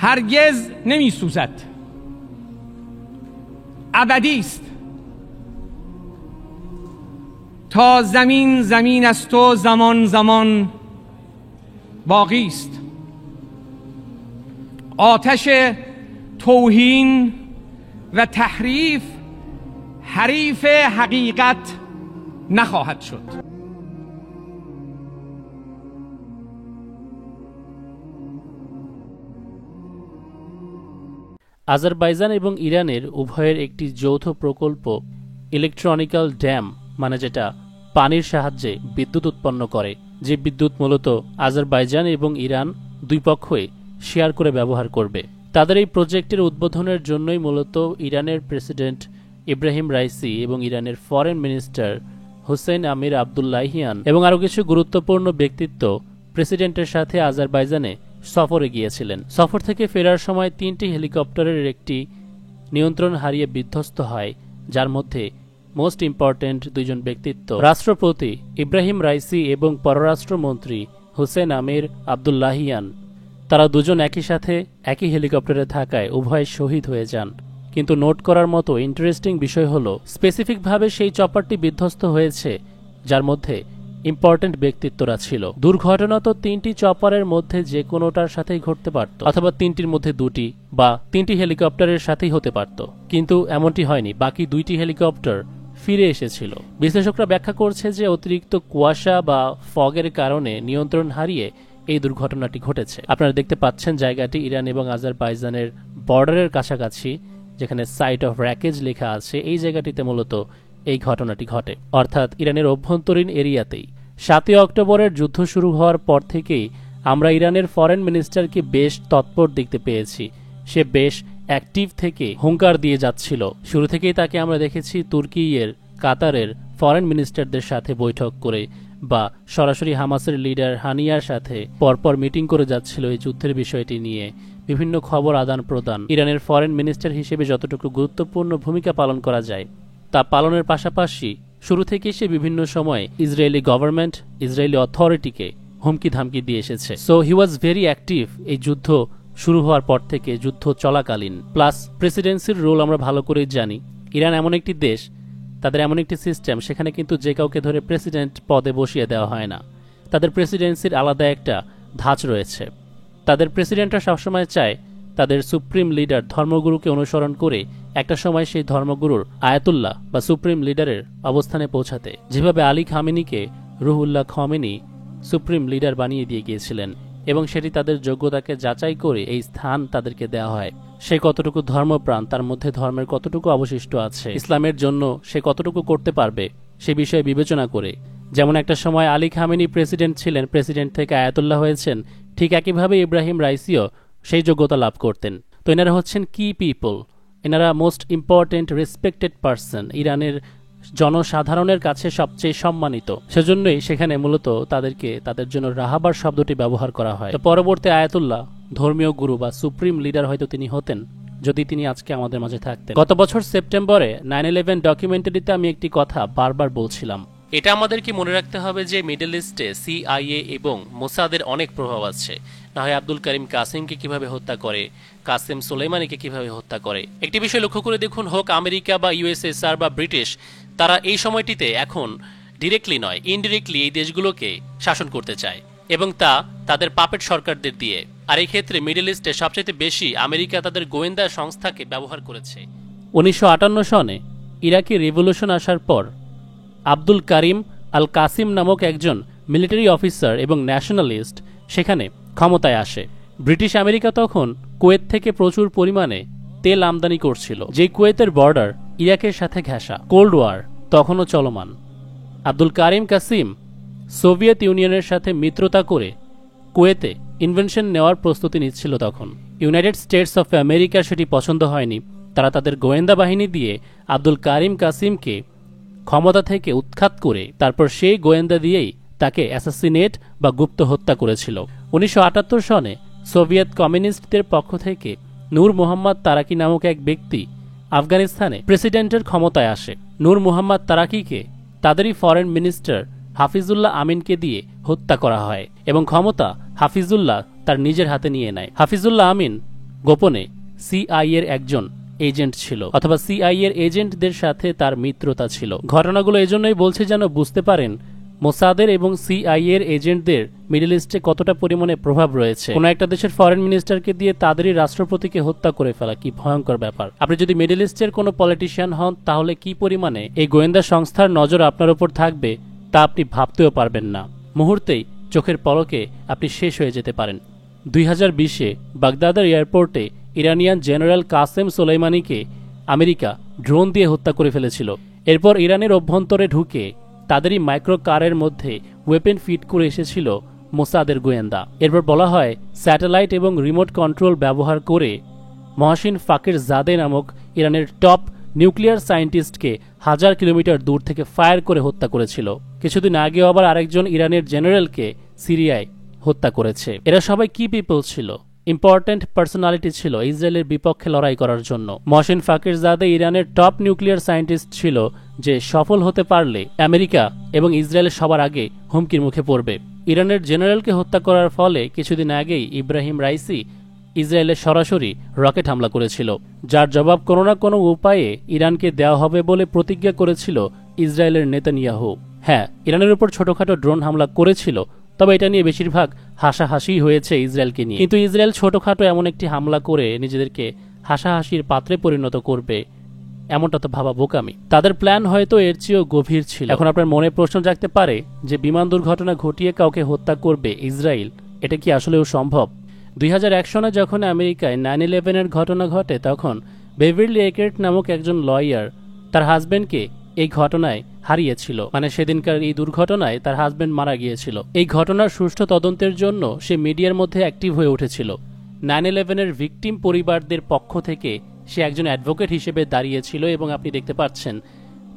هرگز نمی سوزد، ابدی است. تا زمین زمین است و زمان زمان باقی است. آتش توهین و تحریف حریف حقیقت نخواهد شد. Azerbaijan এবং ইরানের উভয়ের একটি যৌথ প্রকল্প ইলেকট্রনিক্যাল ড্যাম, মানে যেটা পানির সাহায্যে বিদ্যুৎ উৎপন্ন করে, যে বিদ্যুৎ মূলত আজারবাইজান এবং ইরান দুই পক্ষই শেয়ার করে ব্যবহার করবে। তাদের এই প্রজেক্টের উদ্বোধনের জন্যই মূলত ইরানের প্রেসিডেন্ট ইব্রাহিম রাইসি এবং ইরানের foreign minister Hossein Amir Abdollahian এবং আরও কিছু গুরুত্বপূর্ণ ব্যক্তিত্ব প্রেসিডেন্টের সাথে আজারবাইজানে সফরে গিয়েছিলেন। সফর থেকে ফেরার সময় 3টি হেলিকপ্টারের একটি নিয়ন্ত্রণ হারিয়ে বিধ্বস্ত হয়, যার মধ্যে মোস্ট ইম্পর্ট্যান্ট দুইজন ব্যক্তিত্ব রাষ্ট্রপতি ইব্রাহিম রাইসি এবং পররাষ্ট্রমন্ত্রী হুসেইন আমির আবদুল্লাহিয়ান। তারা দুজন একই সাথে একই হেলিকপ্টারে থাকায় উভয় শহীদ হয়ে যান। কিন্তু নোট করার মতো ইন্টারেস্টিং বিষয় হলো স্পেসিফিকভাবে সেই চপারটি বিধ্বস্ত হয়েছে যার মধ্যে ইম্পর্টেন্ট ব্যক্তিত্বরা ছিল। দুর্ঘটনা তো 3টি চপারের মধ্যে যে কোনোটার সাথেই ঘটতে পারত, অথবা 3টির মধ্যে 2টি বা 3টি হেলিকপ্টারের সাথেই হতে পারত, কিন্তু এমনটি হয়নি। বাকি 2টি হেলিকপ্টার ফিরে এসেছিল। বিশ্লেষকরা ব্যাখ্যা করছে যে অতিরিক্ত কুয়াশা বা ফগের কারণে নিয়ন্ত্রণ হারিয়ে এই দুর্ঘটনাটি ঘটেছে। আপনারা দেখতে পাচ্ছেন জায়গাটি ইরান এবং আজারবাইজানের বর্ডারের কাছাকাছি, যেখানে সাইট অফ র্যাকেজ লেখা আছে। এই জায়গাটিতে মূলত এই ঘটনাটি ঘটে, অর্থাৎ ইরানের অভ্যন্তরীণ এরিয়াতেই। 7 অক্টোবরের যুদ্ধ শুরু হওয়ার পর থেকেই আমরা ইরানের ফরেন মিনিস্টারকে বেশ তৎপর দেখতে পেয়েছি। সে বেশ অ্যাক্টিভ থেকে হুঙ্কার দিয়ে যাচ্ছিল। শুরু থেকেই তাকে আমরা দেখেছি তুর্কিয়ের, কাতারের ফরেন মিনিস্টারদের সাথে বৈঠক করে বা সরাসরি হামাসের লিডার হানিয়ার সাথে পরপর মিটিং করে যাচ্ছিল এই যুদ্ধের বিষয়টি নিয়ে, বিভিন্ন খবর আদান প্রদান। ইরানের ফরেন মিনিস্টার হিসেবে যতটুকু গুরুত্বপূর্ণ ভূমিকা পালন করা যায় তা পালনের পাশাপাশি শুরু থেকেই সে বিভিন্ন সময় ইসরায়েলি গভর্নমেন্ট, ইসরায়েলি অথরিটিকে হুমকি ধামকি দিয়ে এসেছে। So he was very active এই যুদ্ধ শুরু হওয়ার পর থেকে, যুদ্ধ চলাকালীন। প্লাস প্রেসিডেন্সির রোল আমরা ভালো করেই জানি। ইরান এমন একটি দেশ, তাদের এমন একটি সিস্টেম, সেখানে কিন্তু যে কাউকে ধরে প্রেসিডেন্ট পদে বসিয়ে দেওয়া হয় না। তাদের প্রেসিডেন্সির আলাদা একটা ধাঁচ রয়েছে। তাদের প্রেসিডেন্টরা সবসময় চায় তাদের সুপ্রিম লিডার ধর্মগুরুকে অনুসরণ করে একটা সময় সেই ধর্মগুরুর আয়াতুল্লাহ বা সুপ্রিম লিডারের অবস্থানে পৌঁছাতে, যেভাবে আলী খামেনিকে রুহুল্লাহ খামেনি সুপ্রিম লিডার বানিয়ে দিয়ে গিয়েছিলেন, এবং সেটি তাদের যোগ্যতাকে যাচাই করে এই স্থান তাদেরকে দেওয়া হয়। সে কতটুকু ধর্মপ্রাণ, তার মধ্যে ধর্মের কতটুকু অবশিষ্ট আছে, ইসলামের জন্য সে কতটুকু করতে পারবে সে বিষয়ে বিবেচনা করে। যেমন একটা সময় আলী খামেনি প্রেসিডেন্ট ছিলেন, প্রেসিডেন্ট থেকে আয়াতুল্লাহ হয়েছেন, ঠিক একইভাবে ইব্রাহিম রাইসিও সেই যোগ্যতা লাভ করতেন। তো এনারা হচ্ছেন কি পিপল, এনারা মোস্ট ইম্পর্টেন্ট রেসপেক্টেড পার্সন, ইরানের জনসাধারণের কাছে সবচেয়ে সম্মানিত। সেজন্যই সেখানে মূলত তাদেরকে তাদের জন্য রাহাবার শব্দটি ব্যবহার করা হয়। পরবর্তী আয়াতুল্লাহ ধর্মীয় গুরু বা সুপ্রিম লিডার হয়তো তিনি হতেন যদি তিনি আজকে আমাদের মাঝে থাকতেন। গত বছর সেপ্টেম্বরে 9/11 ডকুমেন্টারিতে আমি একটি কথা বারবার বলছিলাম, এটা আমাদেরকে মনে রাখতে হবে যে মিডল ইস্টে CIA এবং মোসাদের অনেক প্রভাব আছে। না হয় আব্দুল করিম কাসিমকে কিভাবে হত্যা করে, কাসেম সোলেমানিকে কিভাবে হত্যা করে। একটি বিষয় লক্ষ্য করে দেখুন, হোক আমেরিকা বা USSR বা ব্রিটিশ, তারা এই সময়টিতে এখন ডিরেক্টলি নয় ইনডিরেক্টলি এই দেশগুলোকে শাসন করতে চায়, এবং তা তাদের পাপেট সরকারদের দিয়ে। আর এই ক্ষেত্রে মিডল ইস্টে সবচেয়ে বেশি আমেরিকা তাদের গোয়েন্দা সংস্থাকে ব্যবহার করেছে। 1958 সনে ইরাকি রেভলিউশন আসার পর আব্দুল করিম আল কাসিম নামক একজন মিলিটারি অফিসার এবং ন্যাশনালিস্ট সেখানে ক্ষমতায় আসে। ব্রিটিশ আমেরিকা তখন কুয়েত থেকে প্রচুর পরিমাণে তেল আমদানি করছিল, যে কুয়েতের বর্ডার ইরাকের সাথে ঘেঁষা। কোল্ড ওয়ার তখনও চলমান। আব্দুল করিম কাসিম সোভিয়েত ইউনিয়নের সাথে মিত্রতা করে কুয়েতে ইনভেনশন নেওয়ার প্রস্তুতি নিচ্ছিল। তখন ইউনাইটেড স্টেটস অফ আমেরিকার সেটি পছন্দ হয়নি। তারা তাদের গোয়েন্দা বাহিনী দিয়ে আব্দুল করিম কাসিমকে ক্ষমতা থেকে উৎখাত করে তারপর সেই গোয়েন্দা দিয়েই তাকে অ্যাসাসিনেট বা গুপ্ত হত্যা করেছিল। 1978 সনে সোভিয়েত কমিউনিস্টদের পক্ষ থেকে নূর মোহাম্মদ তারাকি নামক এক ব্যক্তি আফগানিস্তানে প্রেসিডেন্টের ক্ষমতায় আসে। নূর মোহাম্মদ তারাকিকে তাদেরই ফরেন মিনিস্টার হাফিজুল্লাহ আমিনকে দিয়ে হত্যা করা হয় এবং ক্ষমতা হাফিজুল্লাহ তার নিজের হাতে নিয়ে নেয়। হাফিজুল্লাহ আমিন গোপনে সিআইএ এর একজন এজেন্ট ছিল, অথবা সিআইএ এর এজেন্টদের সাথে তার মিত্রতা ছিল। ঘটনাগুলো এজন্যই বলছে যেন বুঝতে পারেন মোসাদের এবং সিআইএ এর এজেন্টদের মিডল ইস্টে কতটা পরিমাণে প্রভাব রয়েছে। কোনো একটা দেশের ফরেন মিনিস্টারকে দিয়ে তাদেরই রাষ্ট্রপতিকে হত্যা করে ফেলা কি ভয়ঙ্কর ব্যাপার। আপনি যদি মিডল ইস্টের কোনো পলিটিশিয়ান হন, তাহলে কি পরিমাণে এই গোয়েন্দা সংস্থার নজর আপনার উপর থাকবে তা আপনি ভাবতেও পারবেন না। মুহূর্তেই চোখের পলকে আপনি শেষ হয়ে যেতে পারেন। 2020-এ বাগদাদের এয়ারপোর্টে ইরানিয়ান জেনারেল কাসেম সোলাইমানিকে আমেরিকা ড্রোন দিয়ে হত্যা করে ফেলেছিল। এরপর ইরানের অভ্যন্তরে ঢুকে তাদেরই মাইক্রো কারের মধ্যে ওয়েপেন ফিট করে এসেছিল মোসাদের গোয়েন্দা। এরপর বলা হয় স্যাটেলাইট এবং রিমোট কন্ট্রোল ব্যবহার করে মহসিন ফাকির জাদে নামক ইরানের টপ নিউক্লিয়ার সায়েন্টিস্টকে 1000 কিলোমিটার দূর থেকে ফায়ার করে হত্যা করেছিল। কিছুদিন আগেও আবার আরেকজন ইরানের জেনারেলকে সিরিয়ায় হত্যা করেছে। এরা সবাই কি পিপল ছিল, ইম্পর্ট্যান্ট পার্সোনালিটি ছিল ইসরায়েলের বিপক্ষে লড়াই করার জন্য। মহসিন ফাকিরজাদে ইরানের টপ নিউক্লিয়ার সায়েন্টিস্ট ছিল, যে সফল হতে পারলে আমেরিকা এবং ইসরায়েল সবার আগে হুমকির মুখে পড়বে। ইরানের জেনারেলকে হত্যা করার ফলে কিছুদিন আগেই ইব্রাহিম রাইসি ইসরায়েলে সরাসরি রকেট হামলা করেছিল, যার জবাব কোনো না কোনো উপায়ে ইরানকে দেওয়া হবে বলে প্রতিজ্ঞা করেছিল ইসরায়েলের নেতানিয়াহু। হ্যাঁ, ইরানের উপর ছোটখাটো ড্রোন হামলা করেছিল, তবে এটা নিয়ে বেশিরভাগ হাসাহাসি হয়েছে ইসরায়েলকে নিয়ে। কিন্তু ইসরায়েল ছোটখাটো এমন একটি হামলা করে নিজেদেরকে হাসাহাসির পাত্রে পরিণত করবে, এমনটা তো ভাবা বোকামি। তাদের প্ল্যান হয়তো এর চেয়েও গভীর ছিল। এখন আপনার মনে প্রশ্ন জাগতে পারে যে বিমান দুর্ঘটনা ঘটিয়ে কাউকে হত্যা করবে ইসরায়েল, এটা কি আসলেও সম্ভব? 2001 সনে যখন আমেরিকায় 9/11-এর ঘটনা ঘটে, তখন বেভারলি একেট নামক একজন লয়ার তার হাজবেন্ডকে এই ঘটনায় হারিয়েছিল। মানে সেদিনকার এই দুর্ঘটনায় তার হাজবেন্ড মারা গিয়েছিল। এই ঘটনার সুষ্ঠু তদন্তের জন্য সে মিডিয়ার মধ্যে অ্যাক্টিভ হয়ে উঠেছিল। 9/11-এর ভিকটিম পরিবারদের পক্ষ থেকে সে একজন অ্যাডভোকেট হিসেবে দাঁড়িয়েছিল, এবং আপনি দেখতে পাচ্ছেন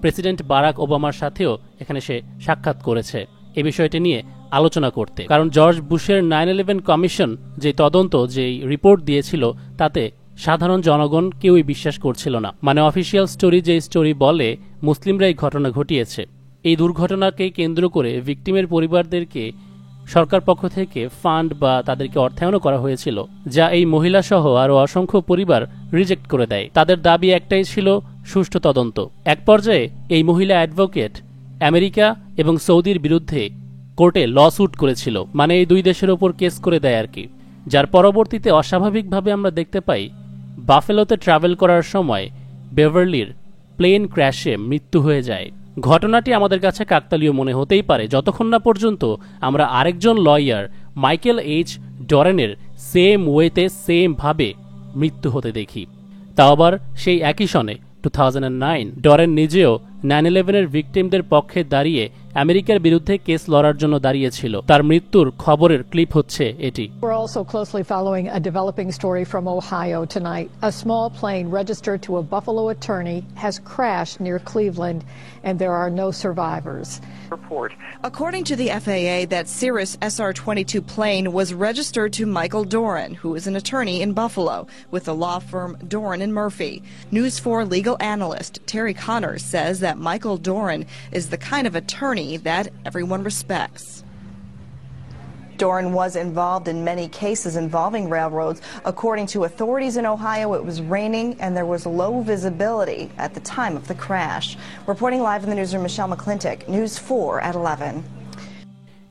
প্রেসিডেন্ট বারাক ওবামার সাথেও এখানে সে সাক্ষাৎ করেছে এই বিষয়টি নিয়ে আলোচনা করতে। কারণ জর্জ বুশের 9/11 কমিশন যে তদন্ত, যে রিপোর্ট দিয়েছিল, তাতে সাধারণ জনগণ কেউই বিশ্বাস করছিল না। মানে অফিসিয়াল স্টোরি যে স্টোরি বলে মুসলিমরা এই ঘটনা ঘটিয়েছে। এই দুর্ঘটনাকে কেন্দ্র করে ভিকটিমের পরিবারদেরকে সরকার পক্ষ থেকে ফান্ড বা তাদেরকে অর্থায়নও করা হয়েছিল, যা এই মহিলা সহ আরও অসংখ্য পরিবার রিজেক্ট করে দেয়। তাদের দাবি একটাই ছিল সুষ্ঠু তদন্ত। এক পর্যায়ে এই মহিলা অ্যাডভোকেট আমেরিকা এবং সৌদির বিরুদ্ধে কোর্টে লস্যুট করেছিল, মানে এই দুই দেশের ওপর কেস করে দেয় আর কি। যার পরবর্তীতে অস্বাভাবিকভাবে আমরা দেখতে পাই বাফেলোতে ট্রাভেল করার সময় বেভারলির প্লেন ক্র্যাশে মৃত্যু হয়ে যায়। ঘটনাটি আমাদের কাছে কাকতালীয় মনে হতেই পারে, যতক্ষণ না পর্যন্ত আমরা আরেকজন লয়ার মাইকেল এইচ ডরেনের সেম ওয়েতে সেম ভাবে মৃত্যু হতে দেখি, তাও আবার সেই একই সনে 2009। ডরেন নিজেও 9/11-এর ভিকটিমদের পক্ষে দাঁড়িয়ে আমেরিকার বিরুদ্ধে কেস লড়ার জন্য দাঁড়িয়েছিল। তার মৃত্যুর খবরের ক্লিপ হচ্ছে এটি। We're also closely following a developing story from Ohio tonight. A small plane registered to a Buffalo attorney has crashed near Cleveland, and there are no survivors. Report. According to the FAA, that Cirrus SR-22 plane was registered to Michael Doran, who is an attorney in Buffalo with the law firm Doran and Murphy. News 4 legal analyst Terry Connors says that Michael Doran is the kind of attorney that everyone respects. Doran was involved in many cases involving railroads. According to authorities in Ohio, it was raining and there was low visibility at the time of the crash. Reporting live in the newsroom, Michelle McClintock, News 4 at 11.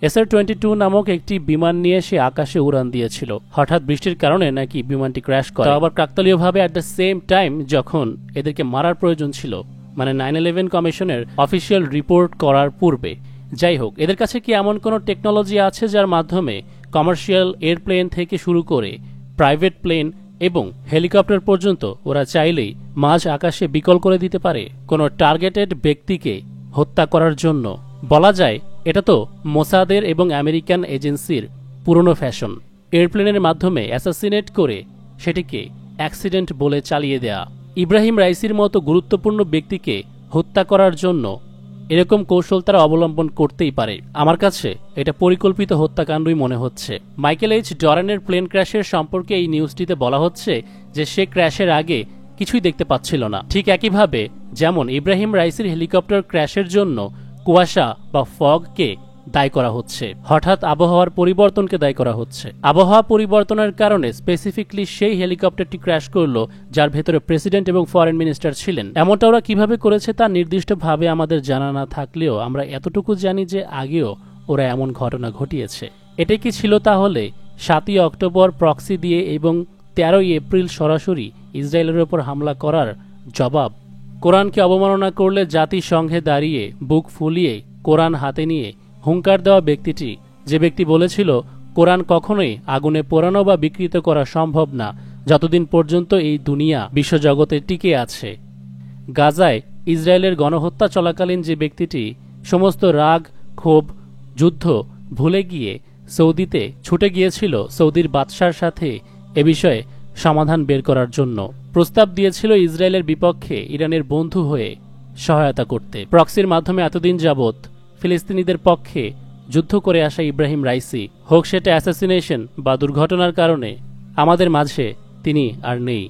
SR-22 নামক একটি বিমান নিয়ে সে আকাশে উড়ান দিয়েছিল। হঠাৎ বৃষ্টির কারণে নাকি বিমানটি ক্র্যাশ করে। আবার কাকতালীয়ভাবে অ্যাট দ্য সেম টাইম যখন এদেরকে মারার প্রয়োজন ছিল, মানে 9/11 কমিশনের অফিসিয়াল রিপোর্ট করার পূর্বে। যাই হোক, এদের কাছে কি এমন কোনো টেকনোলজি আছে যার মাধ্যমে কমার্শিয়াল এয়ারপ্লেন থেকে শুরু করে প্রাইভেট প্লেন এবং হেলিকপ্টার পর্যন্ত ওরা চাইলেই মাঝ আকাশে বিকল করে দিতে পারে কোনো টার্গেটেড ব্যক্তিকে হত্যা করার জন্য? বলা যায় এটা তো মোসাদের এবং আমেরিকান এজেন্সির পুরনো ফ্যাশন, এয়ারপ্লেনের মাধ্যমে অ্যাসাসিনেট করে সেটিকে অ্যাক্সিডেন্ট বলে চালিয়ে দেয়া। ইব্রাহিম রাইসির মতো গুরুত্বপূর্ণ ব্যক্তিকে হত্যা করার জন্য এরকম কৌশল তারা অবলম্বন করতেই পারে। আমার কাছে এটা পরিকল্পিত হত্যাকাণ্ডই মনে হচ্ছে। মাইকেল এইচ ডরেনের প্লেন ক্র্যাশের সম্পর্কে এই নিউজটিতে বলা হচ্ছে যে সে ক্র্যাশের আগে কিছুই দেখতে পাচ্ছিল না, ঠিক একইভাবে যেমন ইব্রাহিম রাইসির হেলিকপ্টার ক্র্যাশের জন্য কুয়াশা বা ফগকে দায়ী করা হচ্ছে, হঠাৎ আবহাওয়ার পরিবর্তনকে দায়ী করা হচ্ছে। আবহাওয়া পরিবর্তনের কারণে স্পেসিফিকলি সেই হেলিকপ্টারটি ক্র্যাশ করলো যার ভেতরে প্রেসিডেন্ট এবং ফরেন মিনিস্টার ছিলেন। এমনটা ওরা কিভাবে করেছে তা নির্দিষ্টভাবে আমাদের জানা না থাকলেও আমরা এতটুকু জানি যে আগেও ওরা এমন ঘটনা ঘটিয়েছে। এটাই কি ছিল তাহলে 7ই অক্টোবর প্রক্সি দিয়ে এবং 13ই এপ্রিল সরাসরি ইসরায়েলের ওপর হামলা করার জবাব? কোরআনকে অবমাননা করলে জাতিসংঘে দাঁড়িয়ে বুক ফুলিয়ে কোরআন হাতে নিয়ে হুঙ্কার দেওয়া ব্যক্তিটি, যে ব্যক্তি বলেছিল কোরআন কখনোই আগুনে পোড়ানো বা বিকৃত করা সম্ভব না যতদিন পর্যন্ত এই দুনিয়া বিশ্বজগতে টিকে আছে। গাজায় ইসরায়েলের গণহত্যা চলাকালীন যে ব্যক্তিটি সমস্ত রাগ, ক্ষোভ, যুদ্ধ ভুলে গিয়ে সৌদিতে ছুটে গিয়েছিল সৌদির বাদশার সাথে এ বিষয়ে সমাধান বের করার জন্য, প্রস্তাব দিয়েছিল ইসরায়েলের বিপক্ষে ইরানের বন্ধু হয়ে সহায়তা করতে। প্রক্সির মাধ্যমে এতদিন যাবৎ ফিলিস্তিনিদের পক্ষে যুদ্ধ করে আসা ইব্রাহিম রাইসি, হোক সেটা অ্যাসাসিনেশন বা দুর্ঘটনার কারণে, আমাদের মাঝে তিনি আর নেই।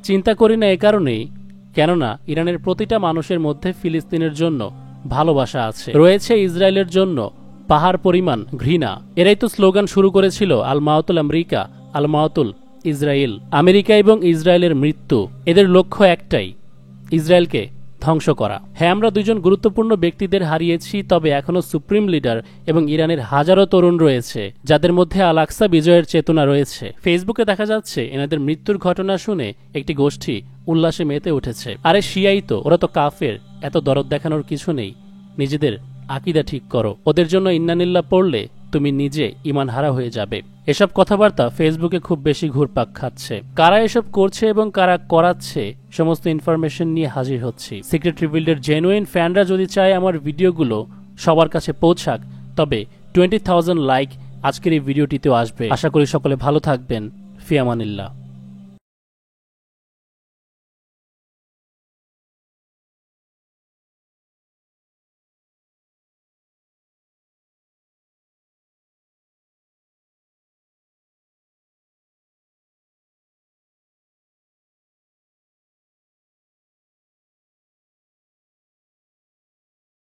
চিন্তা করি না এ কারণেই, কেননা ইরানের প্রতিটা মানুষের মধ্যে ফিলিস্তিনের জন্য ভালোবাসা আছে, রয়েছে ইসরায়েলের জন্য পাহাড় পরিমাণ ঘৃণা। এরাই তো স্লোগান শুরু করেছিল আল মাউতুল আমেরিকা, আল মাউতুল ইসরায়েল, আমেরিকা এবং ইসরায়েলের মৃত্যু। এদের লক্ষ্য একটাই, ইসরায়েলকে ধ্বংস করা। হ্যাঁ, আমরা দুজন গুরুত্বপূর্ণ ব্যক্তিদের হারিয়েছি, তবে এখনো সুপ্রিম লিডার এবং ইরানের হাজারো তরুণ রয়েছে যাদের মধ্যে আল আকসা বিজয়ের চেতনা রয়েছে। ফেসবুকে দেখা যাচ্ছে এনাদের মৃত্যুর ঘটনা শুনে একটি গোষ্ঠী উল্লাসে মেতে উঠেছে। আরে শিয়াই তো, ওরা তো কাফের, এত দরদ দেখানোর কিছু নেই, নিজেদের আকিদা ঠিক করো। ওদের জন্য ইন্নানিল্লাহ পড়লে তুমি নিজে ঈমান হারা হয়ে যাবে। এসব কথাবার্তা ফেসবুকে খুব বেশি ঘুরপাক খাচ্ছে। কারা এসব করছে এবং কারা করাচ্ছে সমস্ত ইনফরমেশন নিয়ে হাজির হচ্ছি। সিক্রেট রিভিল্ডের জেনুইন ফ্যানরা যদি চায় আমার ভিডিওগুলো সবার কাছে পৌঁছাক, তবে 20,000 লাইক আজকের এই ভিডিওটিতেও আসবে। আশা করি সকলে ভালো থাকবেন। ফি আমানিল্লাহ।